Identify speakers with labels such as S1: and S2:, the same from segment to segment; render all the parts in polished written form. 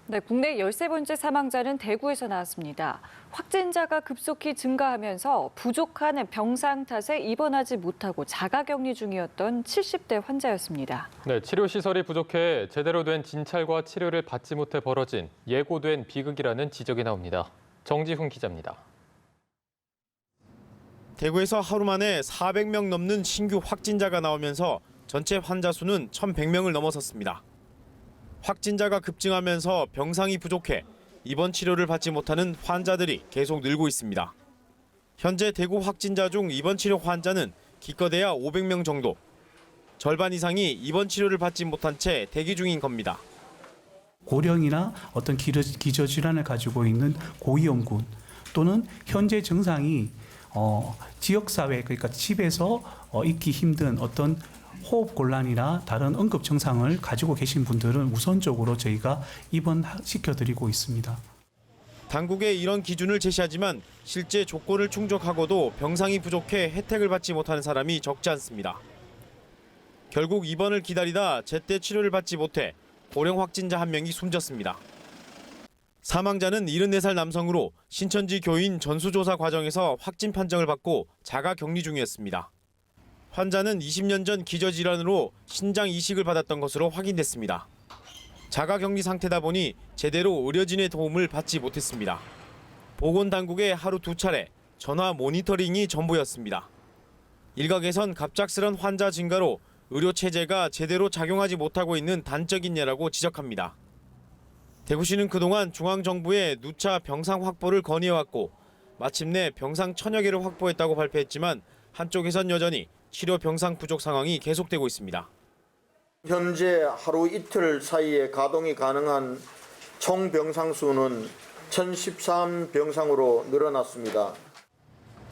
S1: 네, 국내 13번째 사망자는 대구에서 나왔습니다. 확진자가 급속히 증가하면서 부족한 병상 탓에 입원하지 못하고 자가격리 중이었던 70대 환자였습니다.
S2: 네, 치료 시설이 부족해 제대로 된 진찰과 치료를 받지 못해 벌어진 예고된 비극이라는 지적이 나옵니다. 정지훈 기자입니다.
S3: 대구에서 하루 만에 400명 넘는 신규 확진자가 나오면서 전체 환자 수는 1,100명을 넘어섰습니다. 확진자가 급증하면서 병상이 부족해 입원 치료를 받지 못하는 환자들이 계속 늘고 있습니다. 현재 대구 확진자 중 입원 치료 환자는 기껏해야 500명 정도. 절반 이상이 입원 치료를 받지 못한 채 대기 중인 겁니다.
S4: 고령이나 어떤 기저질환을 가지고 있는 고위험군 또는 현재 증상이 지역사회, 그러니까 집에서 있기 힘든 어떤 호흡 곤란이나 다른 응급 증상을 가지고 계신 분들은 우선적으로 저희가 입원시켜드리고 있습니다.
S3: 당국에 이런 기준을 제시하지만 실제 조건을 충족하고도 병상이 부족해 혜택을 받지 못하는 사람이 적지 않습니다. 결국 입원을 기다리다 제때 치료를 받지 못해 고령 확진자 1명이 숨졌습니다. 사망자는 74살 남성으로 신천지 교인 전수조사 과정에서 확진 판정을 받고 자가 격리 중이었습니다. 환자는 20년 전 기저질환으로 신장 이식을 받았던 것으로 확인됐습니다. 자가 격리 상태다 보니 제대로 의료진의 도움을 받지 못했습니다. 보건당국에 하루 2차례 전화 모니터링이 전부였습니다. 일각에선 갑작스런 환자 증가로 의료 체제가 제대로 작용하지 못하고 있는 단적인 예라고 지적합니다. 대구시는 그동안 중앙정부에 누차 병상 확보를 건의해왔고 마침내 병상 1,000여 개를 확보했다고 발표했지만 한쪽에선 여전히 치료 병상 부족 상황이 계속되고 있습니다.
S5: 현재 하루 이틀 사이에 가동이 가능한 총 병상 수는 1,013병상으로 늘어났습니다.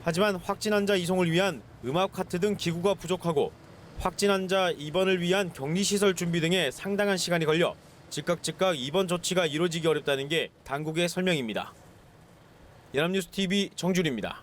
S3: 하지만 확진 환자 이송을 위한 음압 카트 등 기구가 부족하고 확진 환자 입원을 위한 격리시설 준비 등에 상당한 시간이 걸려 즉각 입원 조치가 이루어지기 어렵다는 게 당국의 설명입니다. 연합뉴스 TV 정준입니다.